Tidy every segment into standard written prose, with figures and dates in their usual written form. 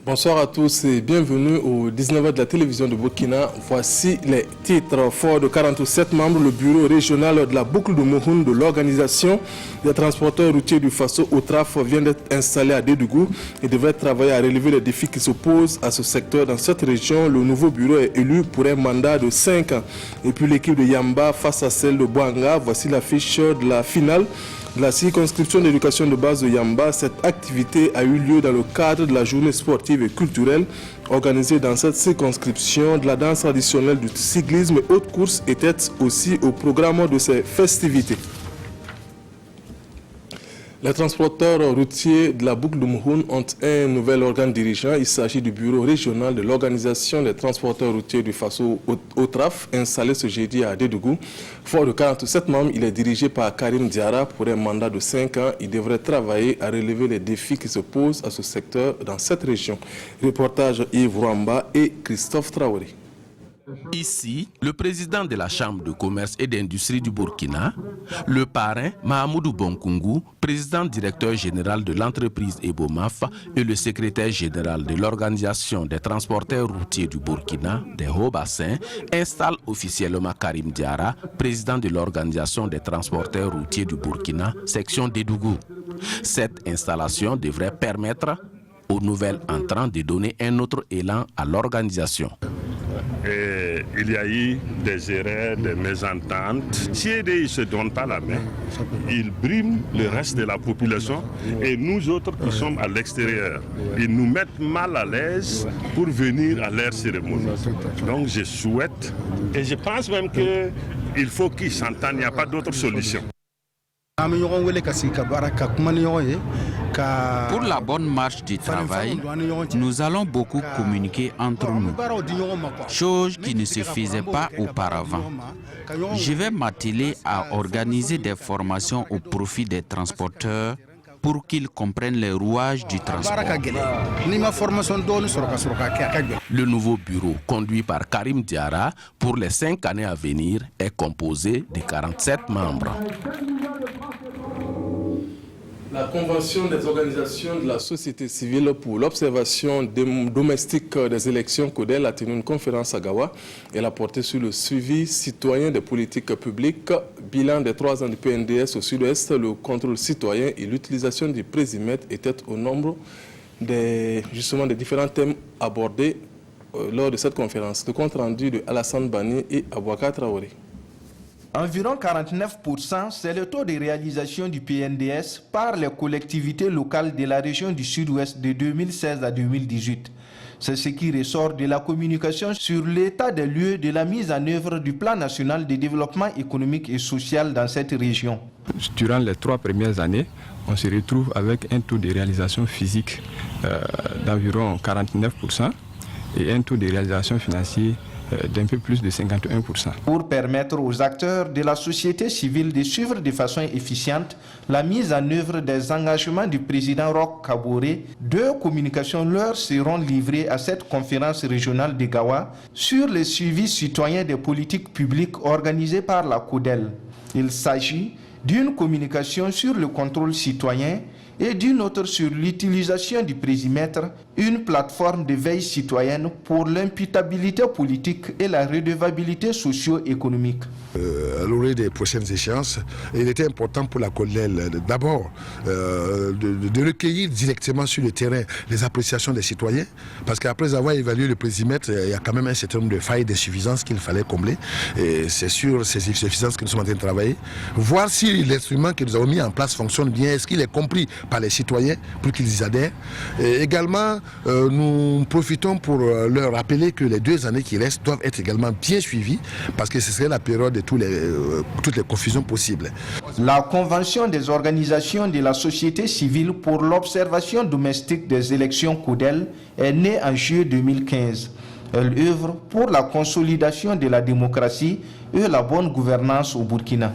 Bonsoir à tous et bienvenue au 19h de la télévision de Burkina. Voici les titres. Fort de 47 membres, le bureau régional de la boucle de Mouhoun de l'organisation des transporteurs routiers du Faso OTRAF vient d'être installé à Dédougou et devrait travailler à relever les défis qui s'opposent à ce secteur dans cette région. Le nouveau bureau est élu pour un mandat de 5 ans. Et puis l'équipe de Yamba face à celle de Bouanga. Voici l'affiche de la finale de la circonscription d'éducation de base de Yamba. Cette activité a eu lieu dans le cadre de la journée sportive et culturelle organisée dans cette circonscription. De la danse traditionnelle, du cyclisme et autres courses étaient aussi au programme de ces festivités. Les transporteurs routiers de la boucle de Mouhoun ont un nouvel organe dirigeant. Il s'agit du bureau régional de l'organisation des transporteurs routiers du Faso OTRAF, installé ce jeudi à Dédougou. Fort de 47 membres, il est dirigé par Karim Diarra pour un mandat de 5 ans. Il devrait travailler à relever les défis qui se posent à ce secteur dans cette région. Reportage Yves Rwamba et Christophe Traoré. Ici, le président de la Chambre de commerce et d'industrie du Burkina, le parrain Mahamoudou Bonkungu, président directeur général de l'entreprise Ebomaf et le secrétaire général de l'organisation des transporteurs routiers du Burkina, des Hauts-Bassins, installent officiellement Karim Diarra, président de l'organisation des transporteurs routiers du Burkina, section Dédougou. Cette installation devrait permettre aux nouvelles entrants de donner un autre élan à l'organisation. Et il y a eu des erreurs, des mésententes. Si EDI ne se donne pas la main, il brime le reste de la population et nous autres qui sommes à l'extérieur. Ils nous mettent mal à l'aise pour venir à leur cérémonie. Donc je souhaite, et je pense même qu'il faut qu'ils s'entendent, il n'y a pas d'autre solution. Pour la bonne marche du travail, nous allons beaucoup communiquer entre nous, chose qui ne se faisait pas auparavant. Je vais m'atteler à organiser des formations au profit des transporteurs pour qu'ils comprennent les rouages du transport. Le nouveau bureau, conduit par Karim Diarra, pour les 5 années à venir, est composé de 47 membres. La Convention des organisations de la société civile pour l'observation domestique des élections CODEL a tenu une conférence à Gawa. Elle a porté sur le suivi citoyen des politiques publiques, bilan des 3 ans du PNDS au sud-ouest, le contrôle citoyen et l'utilisation du présimètre étaient au nombre des différents thèmes abordés lors de cette conférence. Le compte rendu de Alassane Bani et Abouaka Traoré. Environ 49%, c'est le taux de réalisation du PNDS par les collectivités locales de la région du Sud-Ouest de 2016 à 2018. C'est ce qui ressort de la communication sur l'état des lieux de la mise en œuvre du plan national de développement économique et social dans cette région. Durant les 3 premières années, on se retrouve avec un taux de réalisation physique d'environ 49% et un taux de réalisation financier d'un peu plus de 51%. Pour permettre aux acteurs de la société civile de suivre de façon efficiente la mise en œuvre des engagements du président Roch Kaboré, 2 communications leur seront livrées à cette conférence régionale de Gawa sur le suivi citoyen des politiques publiques organisées par la CODEL. Il s'agit d'une communication sur le contrôle citoyen et d'une autre sur l'utilisation du présimètre, une plateforme de veille citoyenne pour l'imputabilité politique et la redevabilité socio-économique. À l'orée des prochaines échéances, il était important pour la CODEL d'abord de recueillir directement sur le terrain les appréciations des citoyens, parce qu'après avoir évalué le présimètre, il y a quand même un certain nombre de failles, d'insuffisances qu'il fallait combler, et c'est sur ces insuffisances que nous sommes en train de travailler, voir si l'instrument que nous avons mis en place fonctionne bien, est-ce qu'il est compris par les citoyens pour qu'ils y adhèrent. Et également, nous profitons pour leur rappeler que les 2 années qui restent doivent être également bien suivies, parce que ce serait la période de toutes les confusions possibles. La Convention des organisations de la société civile pour l'observation domestique des élections CODEL est née en juillet 2015. Elle œuvre pour la consolidation de la démocratie et la bonne gouvernance au Burkina.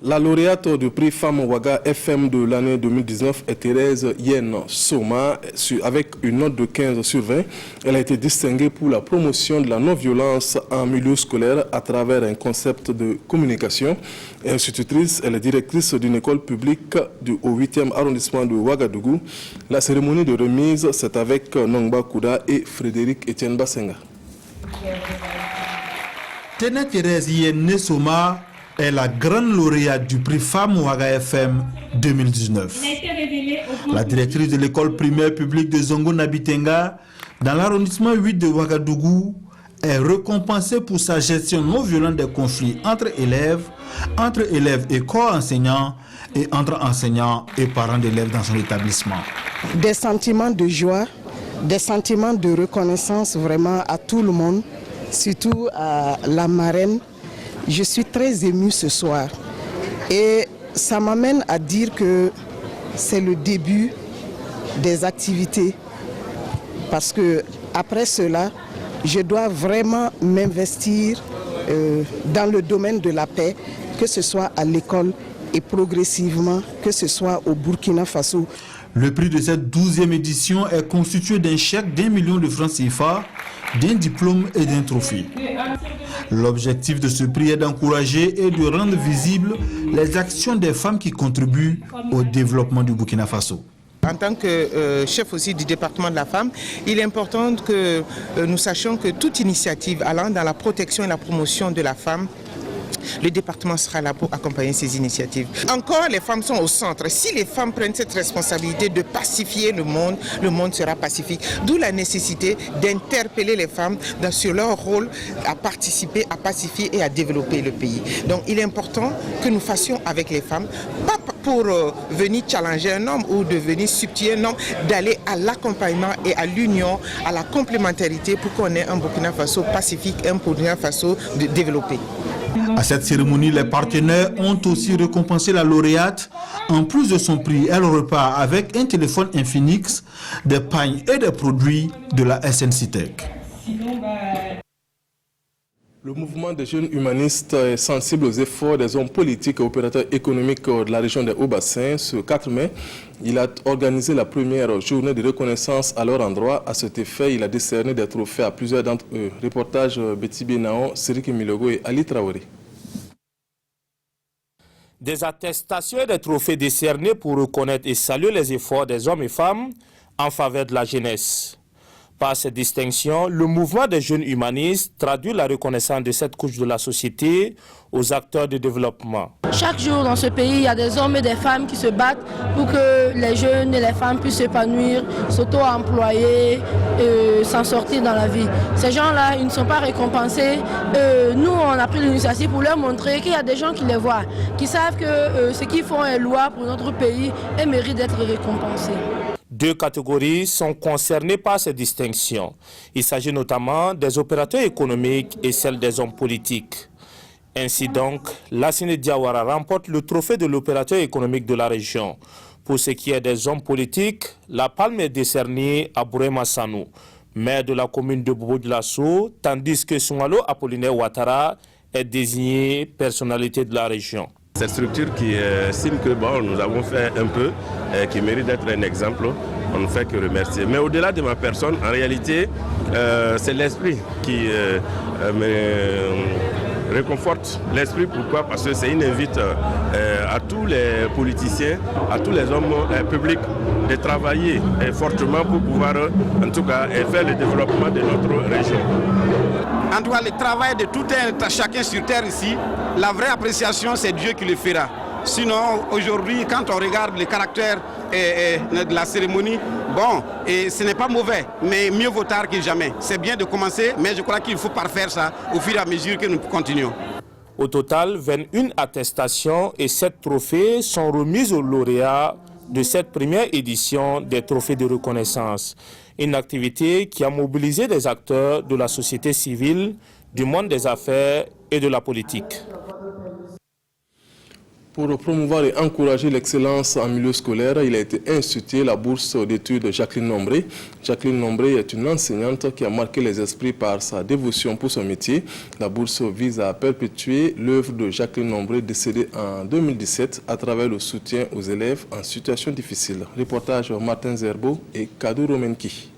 La lauréate du prix Femme Ouaga FM de l'année 2019 est Thérèse Yen Soma avec une note de 15 sur 20. Elle a été distinguée pour la promotion de la non-violence en milieu scolaire à travers un concept de communication. Institutrice, elle est directrice d'une école publique au 8e arrondissement de Ouagadougou. La cérémonie de remise, c'est avec Nongba Kouda et Frédéric Etienne Bassenga. Thérèse Yen Soma est la grande lauréate du prix Femme Ouaga FM 2019. La directrice de l'école primaire publique de Zongo Nabitenga, dans l'arrondissement 8 de Ouagadougou, est récompensée pour sa gestion non violente des conflits entre élèves et corps enseignants et entre enseignants et parents d'élèves dans son établissement. Des sentiments de joie, des sentiments de reconnaissance vraiment à tout le monde, surtout à la marraine. Je suis très émue ce soir et ça m'amène à dire que c'est le début des activités parce que après cela, je dois vraiment m'investir dans le domaine de la paix, que ce soit à l'école et progressivement, que ce soit au Burkina Faso. Le prix de cette 12e édition est constitué d'un chèque d'1 million de francs CFA, d'un diplôme et d'un trophée. L'objectif de ce prix est d'encourager et de rendre visibles les actions des femmes qui contribuent au développement du Burkina Faso. En tant que chef aussi du département de la femme, il est important que nous sachions que toute initiative allant dans la protection et la promotion de la femme, le département sera là pour accompagner ces initiatives. Encore, les femmes sont au centre. Si les femmes prennent cette responsabilité de pacifier le monde sera pacifique. D'où la nécessité d'interpeller les femmes sur leur rôle à participer, à pacifier et à développer le pays. Donc il est important que nous fassions avec les femmes, pas pour venir challenger un homme ou de venir substituer un homme, d'aller à l'accompagnement et à l'union, à la complémentarité pour qu'on ait un Burkina Faso pacifique, un Burkina Faso développé. À cette cérémonie, les partenaires ont aussi récompensé la lauréate. En plus de son prix, elle repart avec un téléphone Infinix, des pagnes et des produits de la SNCTech. Le mouvement des jeunes humanistes est sensible aux efforts des hommes politiques et opérateurs économiques de la région des Hauts-Bassins. Ce 4 mai, il a organisé la première journée de reconnaissance à leur endroit. À cet effet, il a décerné des trophées à plusieurs d'entre eux. Reportage Betty Benao, Sirik Milogo et Ali Traoré. Des attestations et des trophées décernés pour reconnaître et saluer les efforts des hommes et femmes en faveur de la jeunesse. Par cette distinction, le mouvement des jeunes humanistes traduit la reconnaissance de cette couche de la société aux acteurs de développement. Chaque jour dans ce pays, il y a des hommes et des femmes qui se battent pour que les jeunes et les femmes puissent s'épanouir, s'auto-employer, s'en sortir dans la vie. Ces gens-là, ils ne sont pas récompensés. Nous, on a pris l'initiative pour leur montrer qu'il y a des gens qui les voient, qui savent que ce qu'ils font est louable pour notre pays et mérite d'être récompensés. Deux catégories sont concernées par ces distinctions. Il s'agit notamment des opérateurs économiques et celles des hommes politiques. Ainsi donc, Lassine Diawara remporte le trophée de l'opérateur économique de la région. Pour ce qui est des hommes politiques, la palme est décernée à Bourema Sanou, maire de la commune de Bobo-Dioulasso, tandis que Soumalo Apollinaire Ouattara est désigné personnalité de la région. Cette structure qui estime que nous avons fait un peu, qui mérite d'être un exemple, on ne fait que remercier. Mais au-delà de ma personne, en réalité, c'est l'esprit qui me réconforte. L'esprit, pourquoi? Parce que c'est une invite à tous les politiciens, à tous les hommes publics de travailler fortement pour pouvoir, en tout cas, faire le développement de notre région. En tout cas, le travail de tout un chacun sur terre ici, la vraie appréciation, c'est Dieu qui le fera. Sinon, aujourd'hui, quand on regarde le caractère de la cérémonie, ce n'est pas mauvais, mais mieux vaut tard que jamais. C'est bien de commencer, mais je crois qu'il faut parfaire ça au fur et à mesure que nous continuons. Au total, 21 attestations et 7 trophées sont remis aux lauréats de cette première édition des trophées de reconnaissance. Une activité qui a mobilisé des acteurs de la société civile, du monde des affaires et de la politique. Pour promouvoir et encourager l'excellence en milieu scolaire, il a été institué la bourse d'études Jacqueline Nombré. Jacqueline Nombré est une enseignante qui a marqué les esprits par sa dévotion pour son métier. La bourse vise à perpétuer l'œuvre de Jacqueline Nombré décédée en 2017 à travers le soutien aux élèves en situation difficile. Reportage Martin Zerbo et Kadou Romenki.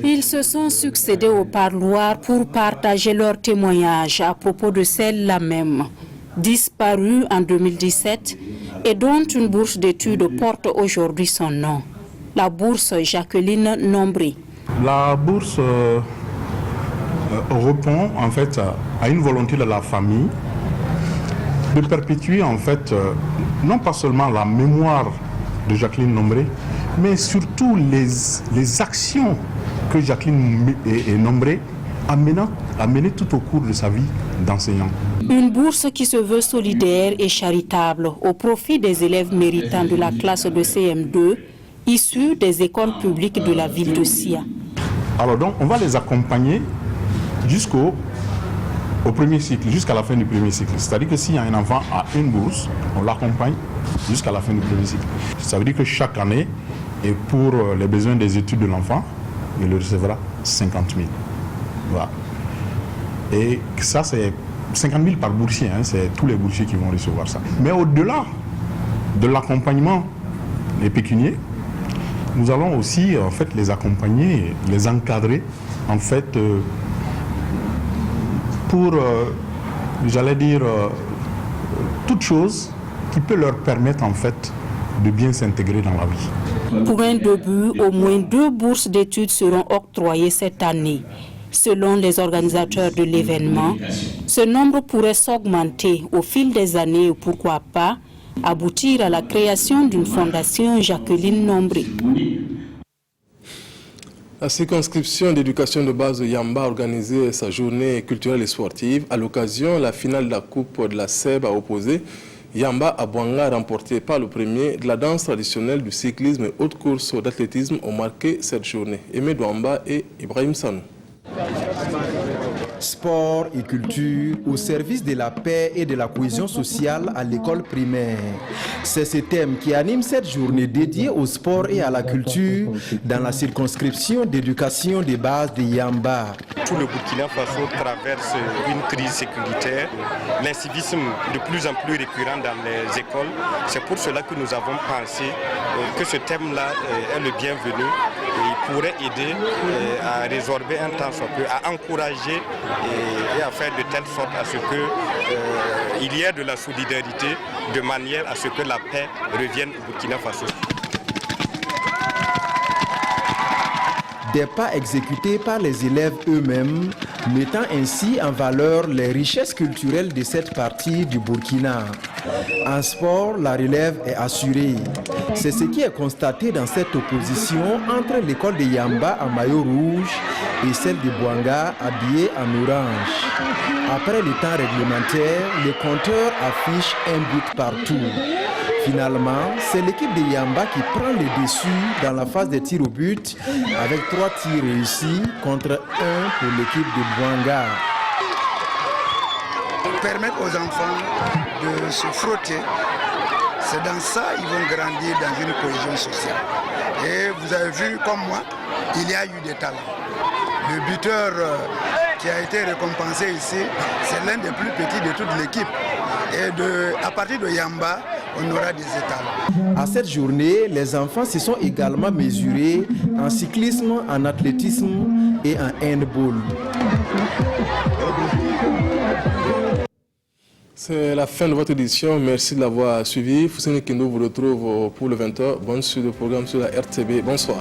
Ils se sont succédés au parloir pour partager leurs témoignages à propos de celle-là même, disparue en 2017 et dont une bourse d'études porte aujourd'hui son nom, la bourse Jacqueline Nombré. La bourse répond en fait à une volonté de la famille de perpétuer en fait non pas seulement la mémoire de Jacqueline Nombré, mais surtout les actions que Jacqueline Nombré a menées tout au cours de sa vie d'enseignant. Une bourse qui se veut solidaire et charitable au profit des élèves méritants de la classe de CM2 issus des écoles publiques de la ville de Sia. Alors donc on va les accompagner jusqu'au premier cycle, jusqu'à la fin du premier cycle. C'est-à-dire que s'il y a un enfant à une bourse, on l'accompagne jusqu'à la fin du premier cycle. Ça veut dire que chaque année, et pour les besoins des études de l'enfant, il recevra 50 000. Voilà. Et ça, c'est 50 000 par boursier, hein, c'est tous les boursiers qui vont recevoir ça. Mais au-delà de l'accompagnement des pécuniers, nous allons aussi en fait les accompagner, les encadrer en fait pour, j'allais dire, toute chose qui peut leur permettre en fait de bien s'intégrer dans la vie. Pour un début, au moins 2 bourses d'études seront octroyées cette année. Selon les organisateurs de l'événement, ce nombre pourrait s'augmenter au fil des années et pourquoi pas aboutir à la création d'une fondation Jacqueline Nombré. La circonscription d'éducation de base de Yamba a organisé sa journée culturelle et sportive. À l'occasion, la finale de la Coupe de la SEB a opposé Yamba à Bouanga, remporté par le premier de la danse traditionnelle du cyclisme et haute course d'athlétisme ont marqué cette journée. Aimé Douamba et Ibrahim Sanou. Sport et culture au service de la paix et de la cohésion sociale à l'école primaire. C'est ce thème qui anime cette journée dédiée au sport et à la culture dans la circonscription d'éducation de base de Yamba. Tout le Burkina Faso traverse une crise sécuritaire, l'incivisme de plus en plus récurrent dans les écoles. C'est pour cela que nous avons pensé que ce thème-là est le bienvenu et il pourrait aider à résorber un temps soit peu, à encourager et à faire de telle sorte à ce qu'il y ait de la solidarité de manière à ce que la paix revienne au Burkina Faso. Des pas exécutés par les élèves eux-mêmes, mettant ainsi en valeur les richesses culturelles de cette partie du Burkina. En sport, la relève est assurée. C'est ce qui est constaté dans cette opposition entre l'école de Yamba en maillot rouge et celle de Bouanga habillée en orange. Après le temps réglementaire, les compteurs affichent un but partout. Finalement, c'est l'équipe de Yamba qui prend le dessus dans la phase des tirs au but avec 3 tirs réussis contre 1 pour l'équipe de Bouanga. Permettre aux enfants de se frotter, c'est dans ça qu'ils vont grandir dans une cohésion sociale. Et vous avez vu, comme moi, il y a eu des talents. Le buteur qui a été récompensé ici, c'est l'un des plus petits de toute l'équipe. Et à partir de Yamba, on aura des étals. À cette journée, les enfants se sont également mesurés en cyclisme, en athlétisme et en handball. C'est la fin de votre édition. Merci de l'avoir suivi. Fousseni Kendo vous retrouve pour le 20h. Bonne suite de programme sur la RTB. Bonsoir.